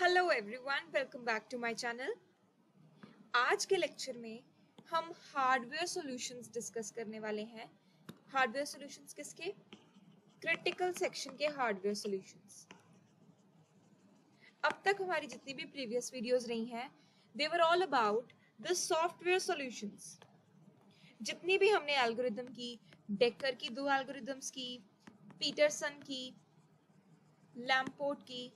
Hello everyone, welcome back to my channel. आज के lecture में हम हार्डवेयर सॉल्यूशंस डिस्कस करने वाले हैं। हार्डवेयर सॉल्यूशंस किसके? क्रिटिकल सेक्शन के हार्डवेयर सॉल्यूशंस। अब तक हमारी जितनी भी प्रीवियस वीडियोस रही हैं, they were all about the software solutions. जितनी भी हमने एल्गोरिदम की, डेकर की 2 एल्गोरिदम्स की, पीटरसन की, लैम्पोर्ट की,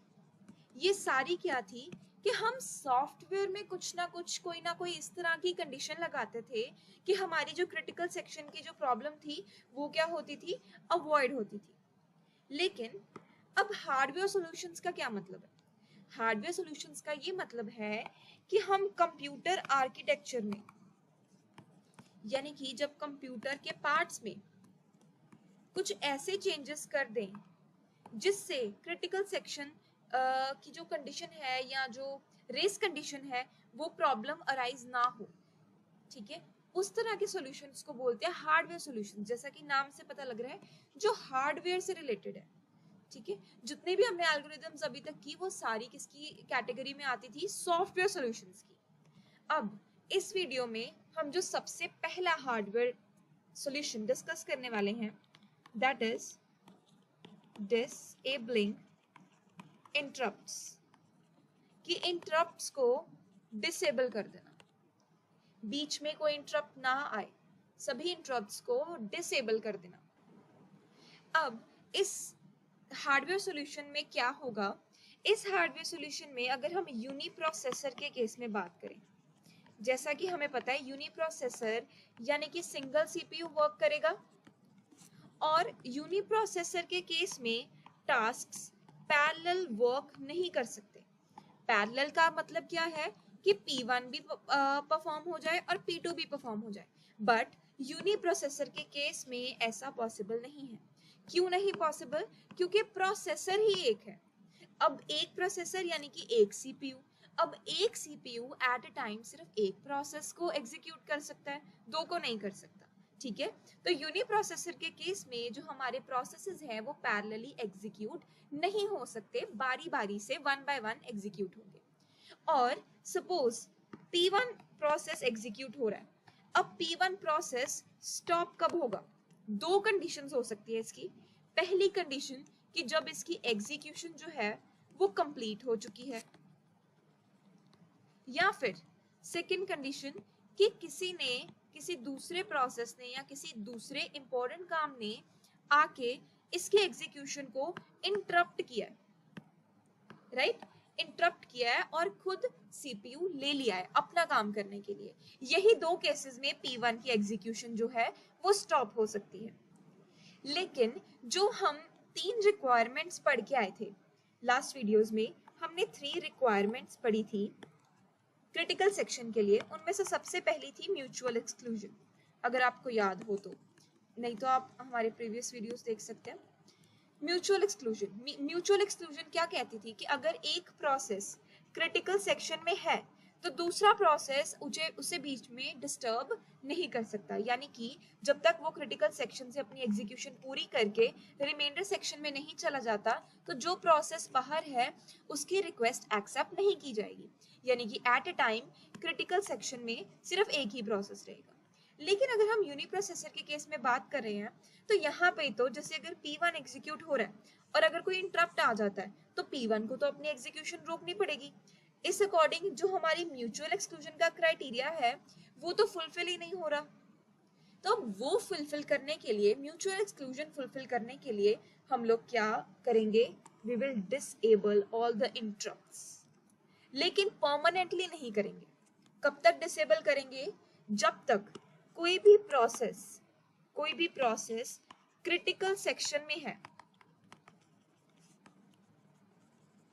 ये सारी क्या थी कि हम सॉफ्टवेयर में कुछ ना कुछ, कोई ना कोई इस तरह की कंडीशन लगाते थे कि हमारी जो क्रिटिकल सेक्शन की जो प्रॉब्लम थी वो क्या होती थी, अवॉइड होती थी। लेकिन अब हार्डवेयर सॉल्यूशंस का क्या मतलब है? हार्डवेयर सॉल्यूशंस का ये मतलब है कि हम कंप्यूटर आर्किटेक्चर में, यानी कि जब कंप्यूटर के पार्ट्स में कुछ ऐसे चेंजेस कर दें जिससे क्रिटिकल सेक्शन की जो कंडीशन है या जो रेस कंडीशन है वो प्रॉब्लम अराइज ना हो, ठीक है, उस तरह के सॉल्यूशंस को बोलते हैं हार्डवेयर सॉल्यूशन। जैसा कि नाम से पता लग रहा है, जो हार्डवेयर से रिलेटेड है, ठीक है। जितने भी हमने एल्गोरिदम्स अभी तक की वो सारी किसकी कैटेगरी में आती थी? सॉफ्टवेयर सॉल्यूशंस की। अब इस वीडियो में हम जो सबसे पहला हार्डवेयर सॉल्यूशन डिस्कस करने वाले हैं, दैट इज डिसेबलिंग इंटरप्ट्स, कि इंटरप्ट्स को डिसेबल कर देना, बीच में कोई इंटरप्ट ना आए, सभी इंटरप्ट्स को डिसेबल कर देना। अब इस हार्डवेयर सॉल्यूशन में क्या होगा? इस हार्डवेयर सॉल्यूशन में अगर हम यूनिप्रोसेसर के केस में बात करें, जैसा कि हमें पता है यूनिप्रोसेसर यानी कि सिंगल सीपीयू वर्क करेगा, और यूनिप्रोसेसर के केस में टास्क्स पैरेलल वर्क नहीं कर सकते। पैरेलल का मतलब क्या है कि P1 भी परफॉर्म हो जाए और P2 भी परफॉर्म हो जाए, बट यूनिप्रोसेसर के केस में ऐसा पॉसिबल नहीं है। क्यों नहीं पॉसिबल? क्योंकि प्रोसेसर ही एक है। अब एक प्रोसेसर यानी कि एक सीपीयू, अब एक सीपीयू एट अ टाइम सिर्फ एक प्रोसेस को एग्जीक्यूट कर सकता है, दो को नहीं कर सकता, ठीक है। तो यूनिप्रोसेसर के केस में जो हमारे प्रोसेसेस हैं वो पैरेलली एग्जीक्यूट नहीं हो सकते, बारी बारी से वन बाय वन एग्जीक्यूट होंगे। और सपोज P1 प्रोसेस एग्जीक्यूट हो रहा है, अब P1 प्रोसेस स्टॉप कब होगा? 2 कंडीशंस हो सकती है इसकी। पहली कंडीशन कि जब इसकी एग्जीक्यूशन जो है वो कंप्लीट हो चुकी है, या फिर सेकंड कंडीशन कि किसी दूसरे प्रोसेस ने या किसी दूसरे इंपॉर्टेंट काम ने आके इसके एग्जीक्यूशन को इंटरप्ट किया है, राइट? इंटरप्ट किया है और खुद सीपीयू ले लिया है अपना काम करने के लिए। यही 2 केसेस में P1 की एग्जीक्यूशन जो है वो स्टॉप हो सकती है। लेकिन जो हम 3 रिक्वायरमेंट्स पढ़ के आए थे लास्ट वीडियोस में, हमने 3 रिक्वायरमेंट्स पढ़ी थी क्रिटिकल सेक्शन के लिए। उनमें से सबसे पहली थी म्यूचुअल एक्सक्लूजन, अगर आपको याद हो तो, नहीं तो आप हमारे प्रीवियस वीडियोस देख सकते हैं। म्यूचुअल एक्सक्लूजन क्या कहती थी कि अगर एक प्रोसेस क्रिटिकल सेक्शन में है तो दूसरा प्रोसेस उसे बीच में डिस्टर्ब नहीं कर सकता, यानी कि जब तक वो क्रिटिकल सेक्शन से अपनी एग्जीक्यूशन पूरी करके रिमाइंडर सेक्शन में नहीं चला जाता तो जो प्रोसेस बाहर है उसकी रिक्वेस्ट एक्सेप्ट नहीं की जाएगी, यानी कि at a time critical section में सिर्फ एक ही प्रोसेस रहेगा। लेकिन अगर हम यूनिप्रोसेसर के केस में बात कर रहे हैं तो यहाँ पे तो जैसे अगर P1 एग्जीक्यूट हो रहा है और अगर कोई इंटरप्ट आ जाता है तो P1 को तो अपनी एग्जीक्यूशन रोकनी पड़ेगी। इस अकॉर्डिंग जो हमारी म्यूचुअल एक्सक्लूजन का क्राइटेरिया है वो तो फुलफिल ही नहीं हो रहा। तो वो फुलफिल करने के लिए, म्यूचुअल एक्सक्लूजन फुलफिल करने के लिए हम लोग क्या करेंगे? We will disable all the interrupts, लेकिन परमानेंटली नहीं करेंगे। कब तक डिसेबल करेंगे? जब तक कोई भी प्रोसेस क्रिटिकल सेक्शन में है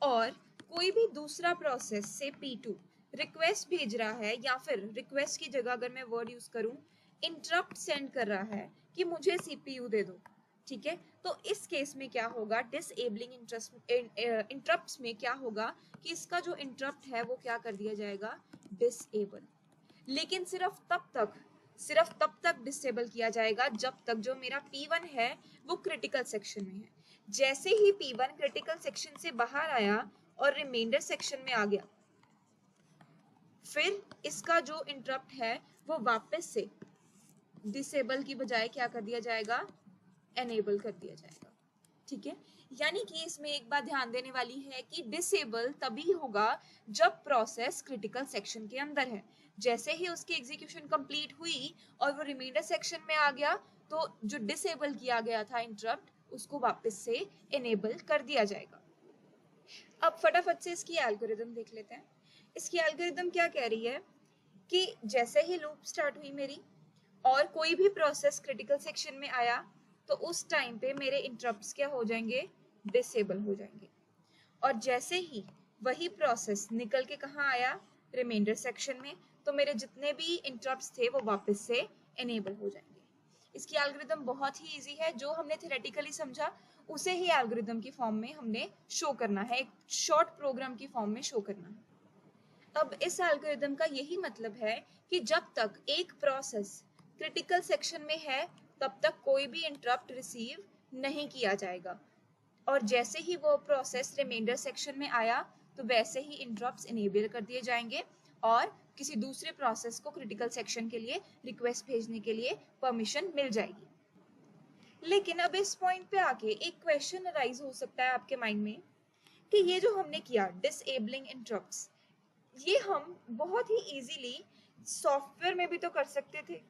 और कोई भी दूसरा प्रोसेस से P2 रिक्वेस्ट भेज रहा है, या फिर रिक्वेस्ट की जगह अगर मैं वर्ड यूज करूं इंटरप्ट सेंड कर रहा है कि मुझे सीपीयू दे दो, ठीक है। तो इस केस में क्या होगा? डिसेबलिंग इंटरप्ट्स में क्या होगा कि इसका जो इंटरप्ट है वो क्या कर दिया जाएगा? डिसेबल। लेकिन सिर्फ तब तक डिसेबल किया जाएगा जब तक जो मेरा P1 है वो क्रिटिकल सेक्शन में है। जैसे ही P1 क्रिटिकल सेक्शन से बाहर आया और रिमाइंडर सेक्शन में आ गया, फिर इसका जो इंटरप्ट है वो वापस से डिसेबल की बजाय क्या कर दिया जाएगा, एनेबल कर दिया जाएगा। ठीक है, यानी कि इसमें एक बात ध्यान देने वाली है कि डिसेबल तभी होगा जब प्रोसेस क्रिटिकल सेक्शन के अंदर है। जैसे ही उसकी एग्जीक्यूशन कंप्लीट हुई और वो रिमाइंडर सेक्शन में आ गया तो जो डिसेबल किया गया था इंटरप्ट उसको वापस से एनेबल कर दिया जाएगा। अब फटाफट से इसकी एल्गोरिदम देख लेते हैं। इसकी एल्गोरिदम क्या कह रही है कि जैसे ही लूप स्टार्ट हुई मेरी और कोई भी प्रोसेस क्रिटिकल सेक्शन में आया तो उस टाइम पे मेरे इंटरप्ट्स क्या हो जाएंगे, डिसेबल हो जाएंगे। और जैसे ही वही प्रोसेस निकल के कहाँ आया, रिमाइंडर सेक्शन में, तो मेरे जितने भी इंटरप्ट्स थे वो वापस से एनेबल हो जाएंगे। इसकी एल्गोरिदम बहुत ही इजी है, जो हमने थ्योरेटिकली समझा उसे ही एल्गोरिदम की फॉर्म में हमने शो करना है, एक शॉर्ट प्रोग्राम की फॉर्म में शो करना है। अब इस एल्गोरिदम का यही मतलब है कि जब तक एक प्रोसेस क्रिटिकल सेक्शन में है तब तक कोई भी इंटरप्ट रिसीव नहीं किया जाएगा, और जैसे ही वो प्रोसेस रिमाइंडर सेक्शन में आया तो वैसे ही इंटरप्ट्स इनेबल कर दिए जाएंगे और किसी दूसरे प्रोसेस को क्रिटिकल सेक्शन के लिए रिक्वेस्ट भेजने के लिए परमिशन मिल जाएगी। लेकिन अब इस पॉइंट पे आके एक क्वेश्चन अराइज हो सकता है आपके माइंड में कि ये जो हमने किया डिसेबलिंग इंटरप्ट्स, ये हम बहुत ही इजीली सॉफ्टवेयर में भी तो कर सकते थे।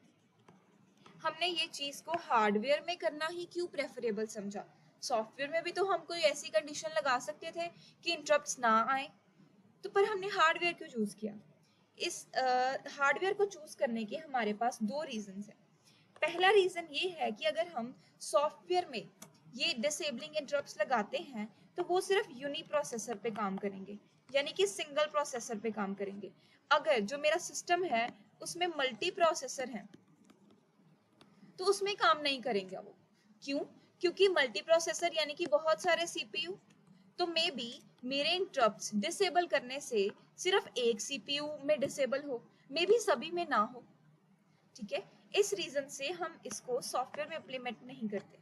हमने ये चीज को हार्डवेयर में करना ही क्यों प्रेफरेबल समझा? सॉफ्टवेयर में भी तो हम कोई ऐसी कंडीशन लगा सकते थे कि इंटरप्ट्स ना आए, तो पर हमने हार्डवेयर क्यों चूज किया? इस हार्डवेयर को चूज करने के हमारे पास दो रीजंस हैं। पहला रीजन ये है कि अगर हम सॉफ्टवेयर में ये डिसेबलिंग इंटरप्ट्स लगाते हैं तो वो सिर्फ यूनी प्रोसेसर पे काम करेंगे, यानी कि सिंगल प्रोसेसर पे काम करेंगे। अगर जो मेरा सिस्टम है उसमें मल्टी प्रोसेसर है तो उसमें काम नहीं करेंगे वो। क्यों? क्योंकि मल्टी प्रोसेसर यानी कि बहुत सारे सीपीयू, तो मे बी मेरे इंटरप्ट्स डिसेबल करने से सिर्फ एक सीपीयू में डिसेबल हो, मे बी सभी में ना हो। ठीक है, इस रीजन से हम इसको सॉफ्टवेयर में इम्प्लीमेंट नहीं करते।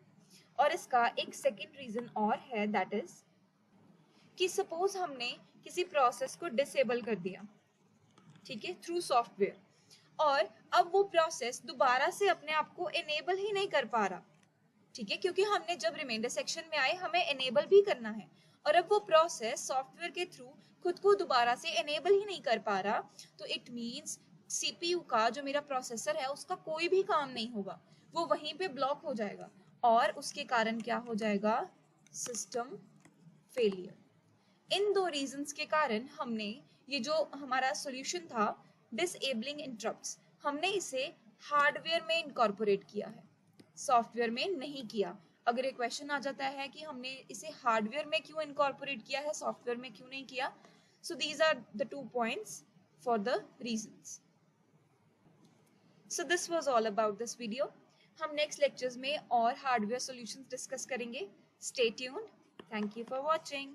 और इसका एक सेकंड रीजन और है, दैट इज कि सपोज हमने किसी प्रोसेस को डिसेबल कर दिया, ठीक है, थ्रू सॉफ्टवेयर, और अब वो प्रोसेस दोबारा से अपने आप को एनेबल ही नहीं कर पा रहा। ठीक है, क्योंकि हमने जब रिमाइंडर सेक्शन में आए हमें एनेबल भी करना है, और अब वो प्रोसेस सॉफ्टवेयर के थ्रू खुद को दोबारा से एनेबल ही नहीं कर पा रहा, तो इट मींस सीपीयू का जो मेरा प्रोसेसर है उसका कोई भी काम नहीं होगा, वो वहीं पे ब्लॉक हो जाएगा, और उसके कारण क्या हो जाएगा, सिस्टम फेलियर। इन दो रीजंस के कारण हमने ये जो हमारा सॉल्यूशन था डिसेबलिंग इंटरप्ट्स, हमने इसे हार्डवेयर में इनकॉर्पोरेट किया है, सॉफ्टवेयर में नहीं किया। अगर एक क्वेश्चन आ जाता है कि हमने इसे हार्डवेयर में क्यों इनकॉर्पोरेट किया है, सॉफ्टवेयर में क्यों नहीं किया, so these are the 2 points for the reasons. So this was all about this video. हम नेक्स्ट लेक्चर्स में और हार्डवेयर सॉल्यूशंस डिस्कस करेंगे। Stay tuned. Thank you for watching.